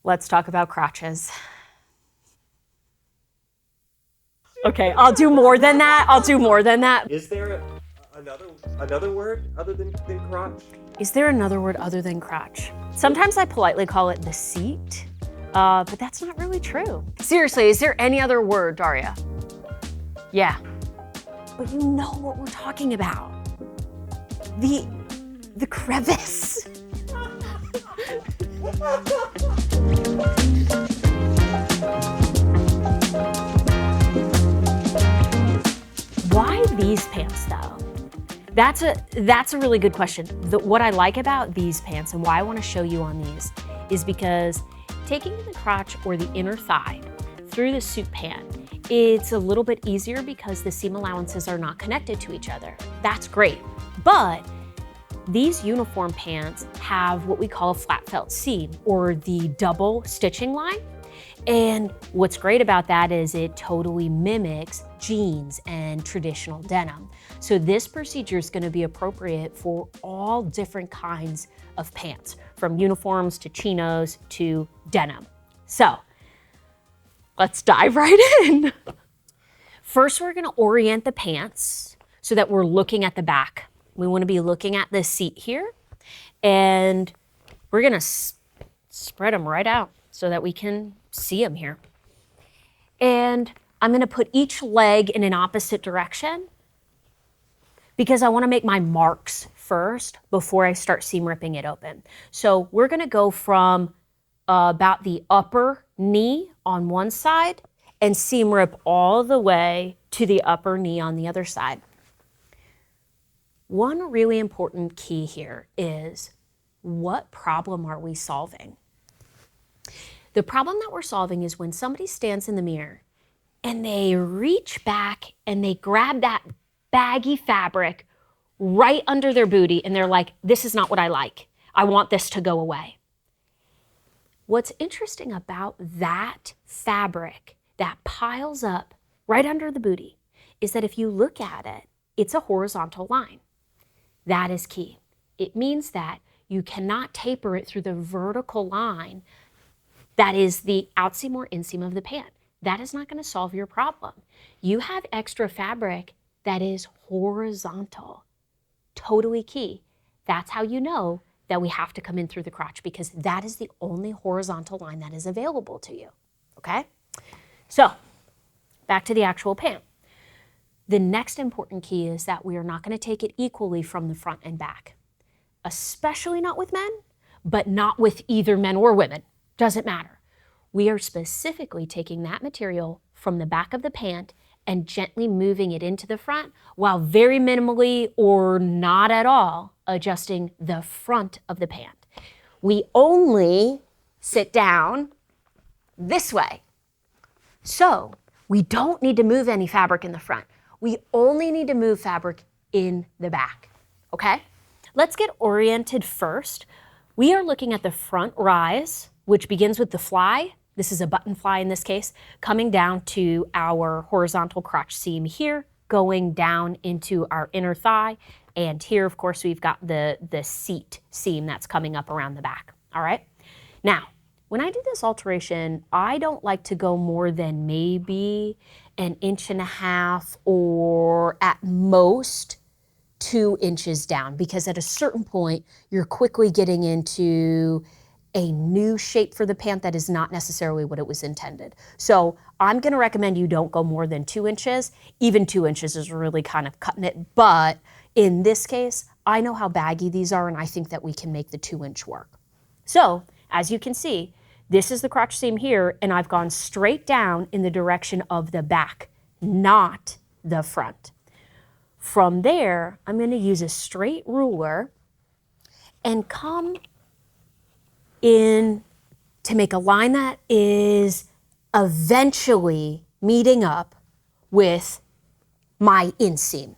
Let's talk about crotches. Okay, I'll do more than that. I'll do more than that. Is there another word other than crotch? Is there another word other than crotch? Sometimes I politely call it the seat, but that's not really true. Seriously, is there any other word, Daria? Yeah, but you know what we're talking about. The crevice. Why these pants though? That's a really good question. What I like about these pants and why I want to show you on these is because taking the crotch or the inner thigh through the suit pant, it's a little bit easier because the seam allowances are not connected to each other. That's great. But these uniform pants have what we call a flat felt seam or the double stitching line. And what's great about that is it totally mimics jeans and traditional denim. So this procedure is going to be appropriate for all different kinds of pants, from uniforms to chinos to denim. So let's dive right in. First, we're going to orient the pants so that we're looking at the back. We want to be looking at this seat here, and we're going to spread them right out so that we can see them here. And I'm going to put each leg in an opposite direction because I want to make my marks first before I start seam ripping it open. So we're going to go from about the upper knee on one side and seam rip all the way to the upper knee on the other side. One really important key here is, what problem are we solving? The problem that we're solving is when somebody stands in the mirror and they reach back and they grab that baggy fabric right under their booty and they're like, this is not what I like. I want this to go away. What's interesting about that fabric that piles up right under the booty is that if you look at it, it's a horizontal line. That is key. It means that you cannot taper it through the vertical line that is the outseam or inseam of the pant. That is not going to solve your problem. You have extra fabric that is horizontal. Totally key. That's how you know that we have to come in through the crotch, because that is the only horizontal line that is available to you. Okay? So, back to the actual pant. The next important key is that we are not going to take it equally from the front and back, especially not with men, but not with either men or women. Doesn't matter. We are specifically taking that material from the back of the pant and gently moving it into the front while very minimally or not at all adjusting the front of the pant. We only sit down this way. So we don't need to move any fabric in the front. We only need to move fabric in the back, okay? Let's get oriented first. We are looking at the front rise, which begins with the fly. This is a button fly in this case, coming down to our horizontal crotch seam here, going down into our inner thigh. And here, of course, we've got the seat seam that's coming up around the back, all right? Now, when I do this alteration, I don't like to go more than maybe 1.5 inches or at most 2 inches down, because at a certain point, you're quickly getting into a new shape for the pant that is not necessarily what it was intended. So I'm gonna recommend you don't go more than 2 inches. Even 2 inches is really kind of cutting it, but in this case, I know how baggy these are and I think that we can make the 2-inch work. So, as you can see, this is the crotch seam here, and I've gone straight down in the direction of the back, not the front. From there, I'm going to use a straight ruler and come in to make a line that is eventually meeting up with my inseam.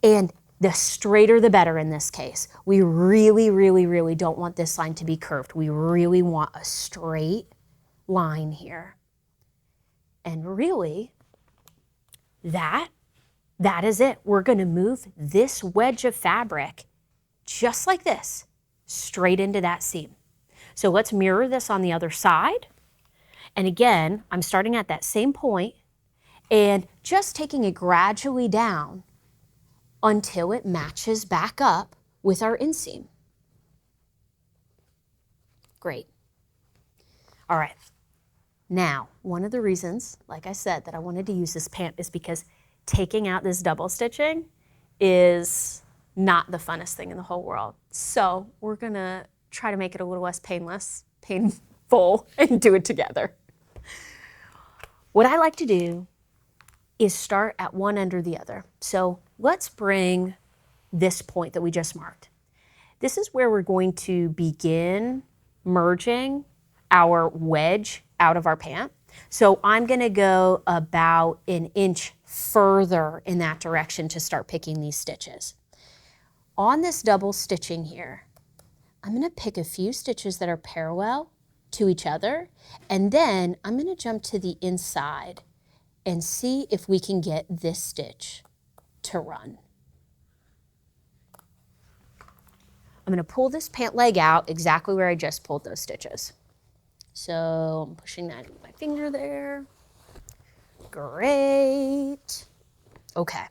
And the straighter the better in this case. We really, really, really don't want this line to be curved. We really want a straight line here. And really, that is it. We're going to move this wedge of fabric just like this, straight into that seam. So let's mirror this on the other side. And again, I'm starting at that same point and just taking it gradually down until it matches back up with our inseam. Great. All right. Now, one of the reasons, like I said, that I wanted to use this pant is because taking out this double stitching is not the funnest thing in the whole world. So we're gonna try to make it a little less painful, and do it together. What I like to do is start at one end or the other. So let's bring this point that we just marked. This is where we're going to begin merging our wedge out of our pant. So I'm gonna go about an inch further in that direction to start picking these stitches. On this double stitching here, I'm gonna pick a few stitches that are parallel to each other, and then I'm gonna jump to the inside and see if we can get this stitch to run. I'm gonna pull this pant leg out exactly where I just pulled those stitches. So I'm pushing that with my finger there. Great. Okay.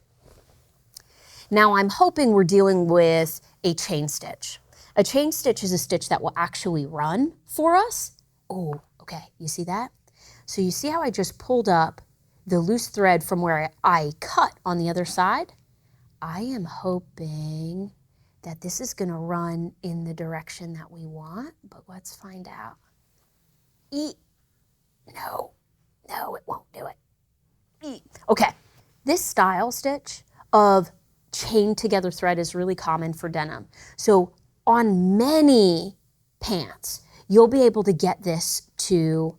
Now I'm hoping we're dealing with a chain stitch. A chain stitch is a stitch that will actually run for us. Oh, okay, you see that? So you see how I just pulled up the loose thread from where I cut on the other side? I am hoping that this is gonna run in the direction that we want, but let's find out. No, it won't do it. Okay, this style stitch of chain together thread is really common for denim. So on many pants, you'll be able to get this to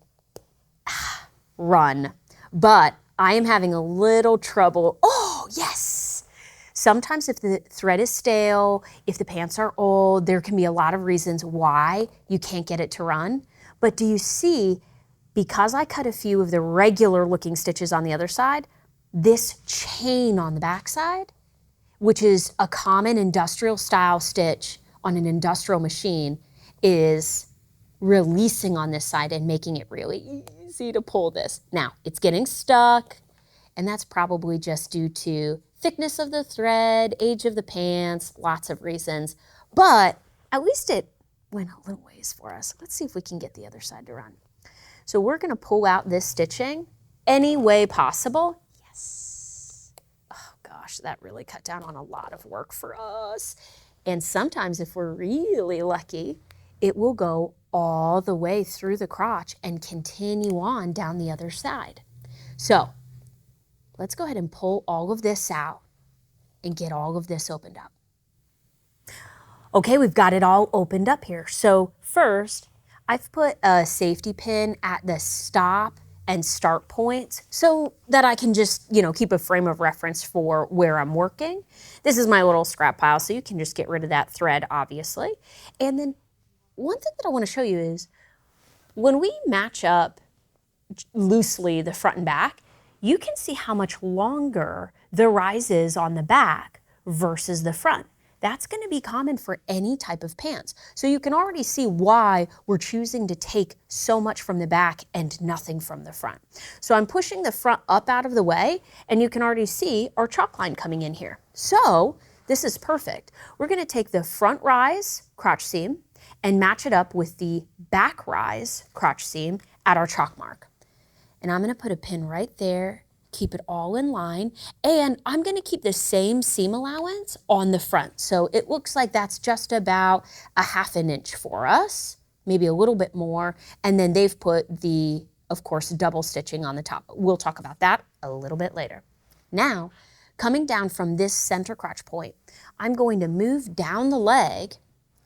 run, but I am having a little trouble. Oh, yes. Sometimes if the thread is stale, if the pants are old, there can be a lot of reasons why you can't get it to run. But do you see, because I cut a few of the regular looking stitches on the other side, this chain on the back side, which is a common industrial style stitch on an industrial machine, is releasing on this side and making it really easy to pull this. Now, it's getting stuck, and that's probably just due to thickness of the thread, age of the pants, lots of reasons, but at least it went a little ways for us. Let's see if we can get the other side to run. So we're gonna pull out this stitching any way possible. Yes. Oh gosh, that really cut down on a lot of work for us. And sometimes if we're really lucky, it will go all the way through the crotch and continue on down the other side. So let's go ahead and pull all of this out and get all of this opened up. Okay, we've got it all opened up here. So first, I've put a safety pin at the stop and start points so that I can just, keep a frame of reference for where I'm working. This is my little scrap pile, so you can just get rid of that thread, obviously. And then one thing that I want to show you is when we match up loosely the front and back, you can see how much longer the rise is on the back versus the front. That's going to be common for any type of pants. So you can already see why we're choosing to take so much from the back and nothing from the front. So I'm pushing the front up out of the way, and you can already see our chalk line coming in here. So this is perfect. We're going to take the front rise crotch seam and match it up with the back rise crotch seam at our chalk mark. And I'm going to put a pin right there, keep it all in line, and I'm going to keep the same seam allowance on the front. So it looks like that's just about a ½ inch for us, maybe a little bit more, and then they've put the, of course, double stitching on the top. We'll talk about that a little bit later. Now, coming down from this center crotch point, I'm going to move down the leg,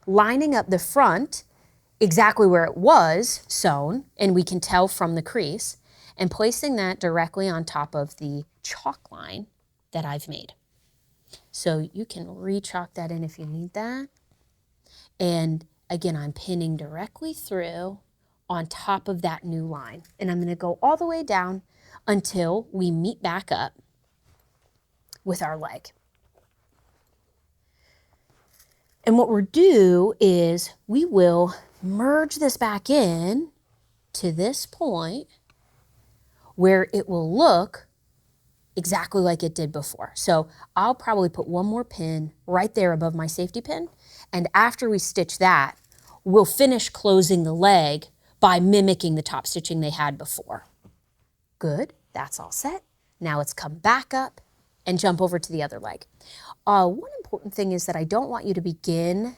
lining up the front exactly where it was sewn, and we can tell from the crease, and placing that directly on top of the chalk line that I've made. So you can re-chalk that in if you need that. And again, I'm pinning directly through on top of that new line. And I'm going to go all the way down until we meet back up with our leg. And what we'll do is we will merge this back in to this point where it will look exactly like it did before. So I'll probably put one more pin right there above my safety pin. And after we stitch that, we'll finish closing the leg by mimicking the top stitching they had before. Good, that's all set. Now let's come back up and jump over to the other leg. One important thing is that I don't want you to begin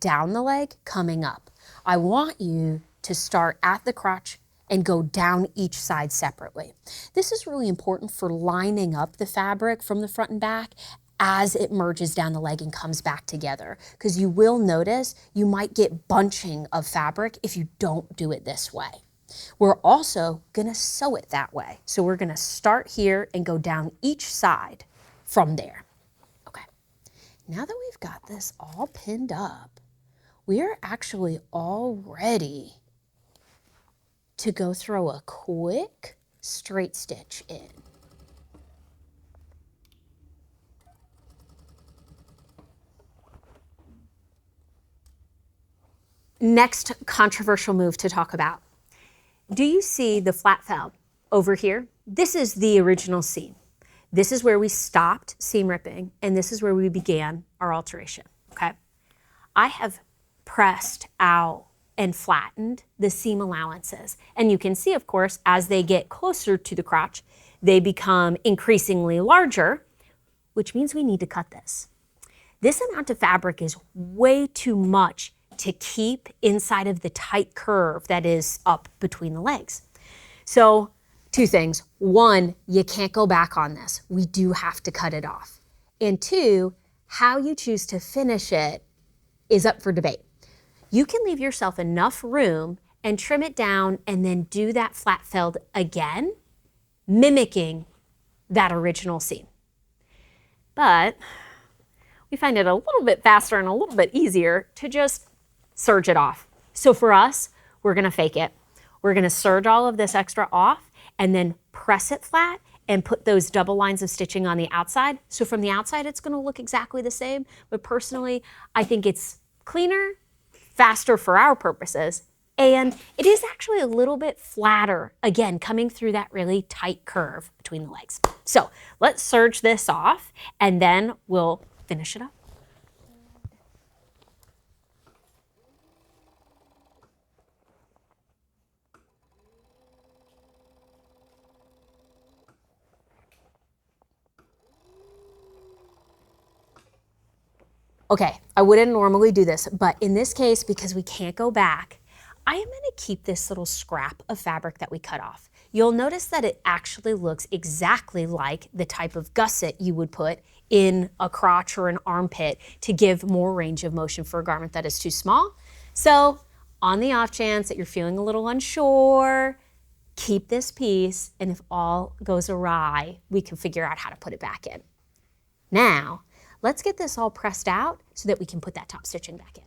down the leg coming up. I want you to start at the crotch and go down each side separately. This is really important for lining up the fabric from the front and back as it merges down the leg and comes back together. Because you will notice you might get bunching of fabric if you don't do it this way. We're also gonna sew it that way. So we're gonna start here and go down each side from there. Okay, now that we've got this all pinned up, we are actually all ready to go throw a quick straight stitch in. Next controversial move to talk about. Do you see the flat felt over here? This is the original seam. This is where we stopped seam ripping, and this is where we began our alteration, okay? I have pressed out and flattened the seam allowances. And you can see, of course, as they get closer to the crotch, they become increasingly larger, which means we need to cut this. This amount of fabric is way too much to keep inside of the tight curve that is up between the legs. So, two things. One, you can't go back on this. We do have to cut it off. And two, how you choose to finish it is up for debate. You can leave yourself enough room and trim it down and then do that flat felled again, mimicking that original seam. But we find it a little bit faster and a little bit easier to just serge it off. So for us, we're gonna fake it. We're gonna serge all of this extra off and then press it flat and put those double lines of stitching on the outside. So from the outside, it's gonna look exactly the same, but personally, I think it's cleaner, faster for our purposes, and it is actually a little bit flatter, again, coming through that really tight curve between the legs. So let's serge this off, and then we'll finish it up. Okay, I wouldn't normally do this, but in this case, because we can't go back, I am gonna keep this little scrap of fabric that we cut off. You'll notice that it actually looks exactly like the type of gusset you would put in a crotch or an armpit to give more range of motion for a garment that is too small. So on the off chance that you're feeling a little unsure, keep this piece, and if all goes awry, we can figure out how to put it back in. Now, let's get this all pressed out so that we can put that top stitching back in.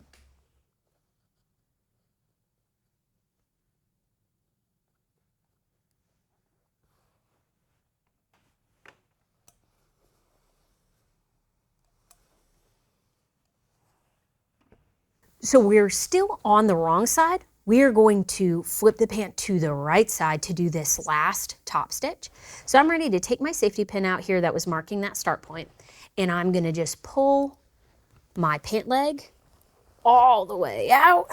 So we're still on the wrong side. We are going to flip the pant to the right side to do this last top stitch. So I'm ready to take my safety pin out here that was marking that start point, and I'm gonna just pull my pant leg all the way out.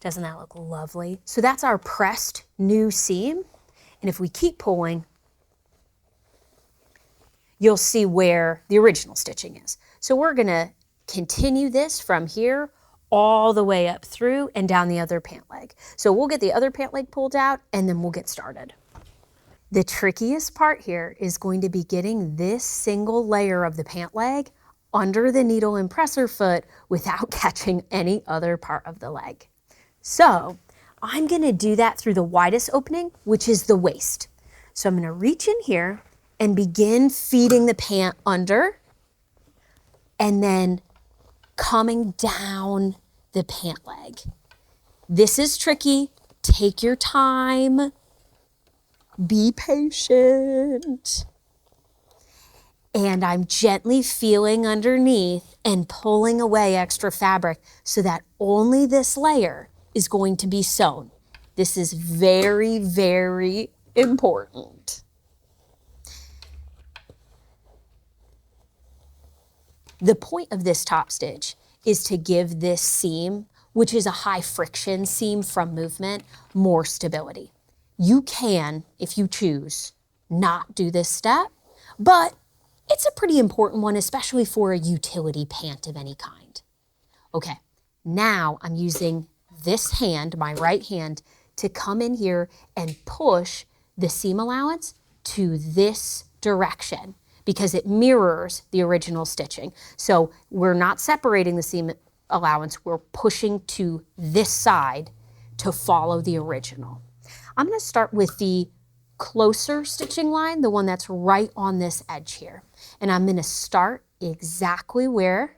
Doesn't that look lovely? So that's our pressed new seam. And if we keep pulling, you'll see where the original stitching is. So we're gonna continue this from here all the way up through and down the other pant leg. So we'll get the other pant leg pulled out and then we'll get started. The trickiest part here is going to be getting this single layer of the pant leg under the needle and presser foot without catching any other part of the leg. So I'm gonna do that through the widest opening, which is the waist. So I'm gonna reach in here and begin feeding the pant under and then coming down the pant leg. This is tricky. Take your time. Be patient. And I'm gently feeling underneath and pulling away extra fabric so that only this layer is going to be sewn. This is very, very important. The point of this top stitch is to give this seam, which is a high friction seam from movement, more stability. You can, if you choose, not do this step, but it's a pretty important one, especially for a utility pant of any kind. Okay, now I'm using this hand, my right hand, to come in here and push the seam allowance to this direction because it mirrors the original stitching. So we're not separating the seam allowance, we're pushing to this side to follow the original. I'm going to start with the closer stitching line, the one that's right on this edge here. And I'm going to start exactly where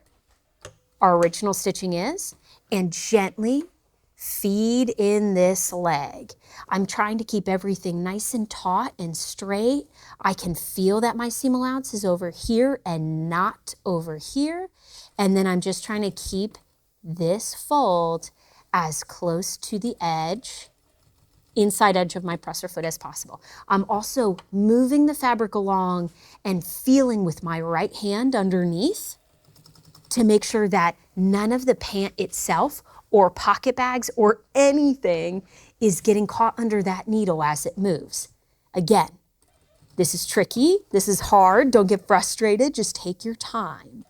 our original stitching is and gently feed in this leg. I'm trying to keep everything nice and taut and straight. I can feel that my seam allowance is over here and not over here. And then I'm just trying to keep this fold as close to the edge, inside edge of my presser foot as possible. I'm also moving the fabric along and feeling with my right hand underneath to make sure that none of the pant itself or pocket bags or anything is getting caught under that needle as it moves. Again, this is tricky, this is hard, don't get frustrated, just take your time.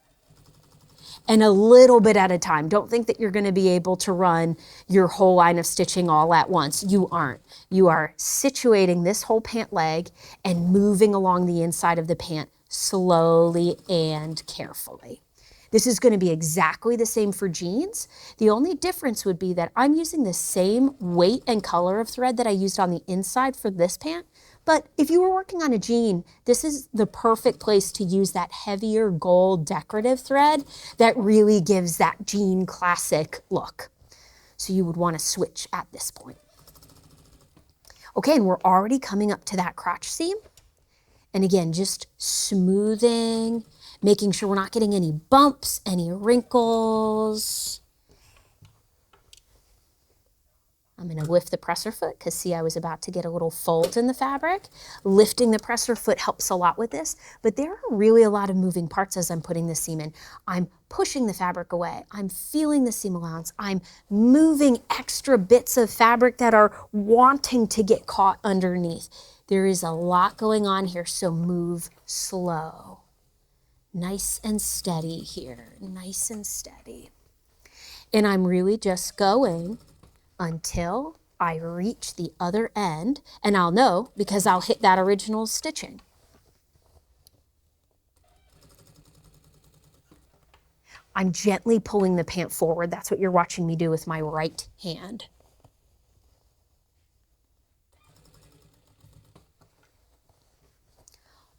And a little bit at a time. Don't think that you're going to be able to run your whole line of stitching all at once. You aren't. You are situating this whole pant leg and moving along the inside of the pant slowly and carefully. This is going to be exactly the same for jeans. The only difference would be that I'm using the same weight and color of thread that I used on the inside for this pant. But if you were working on a jean, this is the perfect place to use that heavier gold decorative thread that really gives that jean classic look. So you would want to switch at this point. Okay, and we're already coming up to that crotch seam. And again, just smoothing, making sure we're not getting any bumps, any wrinkles. I'm going to lift the presser foot because see, I was about to get a little fold in the fabric. Lifting the presser foot helps a lot with this, but there are really a lot of moving parts as I'm putting the seam in. I'm pushing the fabric away. I'm feeling the seam allowance. I'm moving extra bits of fabric that are wanting to get caught underneath. There is a lot going on here, so move slow. Nice and steady here, nice and steady. And I'm really just going until I reach the other end, and I'll know because I'll hit that original stitching. I'm gently pulling the pant forward. That's what you're watching me do with my right hand.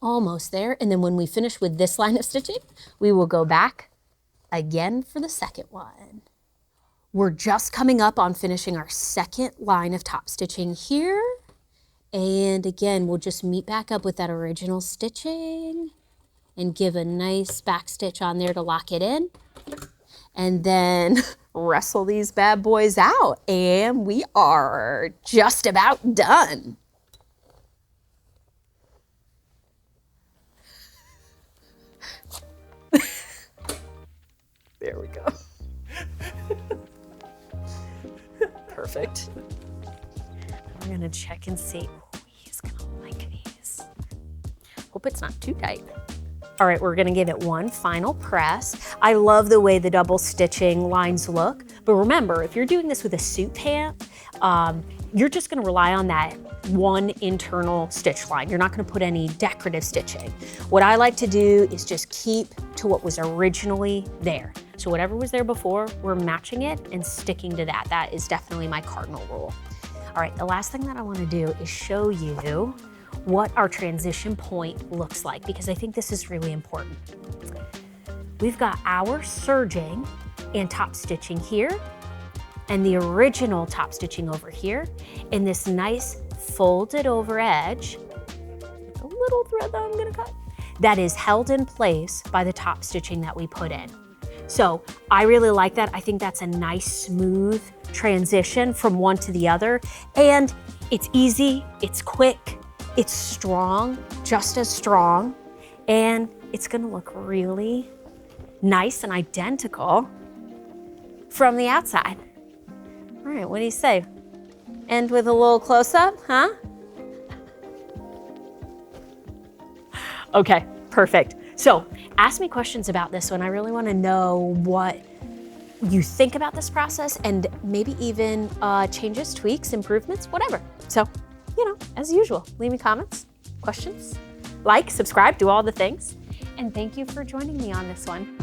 Almost there, and then when we finish with this line of stitching, we will go back again for the second one. We're just coming up on finishing our second line of top stitching here. And again, we'll just meet back up with that original stitching and give a nice back stitch on there to lock it in. And then wrestle these bad boys out. And we are just about done. There we go. Perfect. I'm gonna check and see. Oh, he's gonna like these. Hope it's not too tight. All right, we're gonna give it one final press. I love the way the double stitching lines look, but remember, if you're doing this with a suit pant, you're just gonna rely on that one internal stitch line. You're not gonna put any decorative stitching. What I like to do is just keep to what was originally there. So whatever was there before, we're matching it and sticking to that. That is definitely my cardinal rule. All right, the last thing that I wanna do is show you what our transition point looks like, because I think this is really important. We've got our serging and top stitching here, and the original top stitching over here, in this nice folded over edge, a little thread that I'm gonna cut, that is held in place by the top stitching that we put in. So I really like that. I think that's a nice, smooth transition from one to the other. And it's easy, it's quick, it's strong, just as strong, and it's gonna look really nice and identical from the outside. All right, what do you say? End with a little close-up, huh? Okay, perfect. So ask me questions about this one. I really wanna know what you think about this process and maybe even changes, tweaks, improvements, whatever. So, as usual, leave me comments, questions, like, subscribe, do all the things. And thank you for joining me on this one.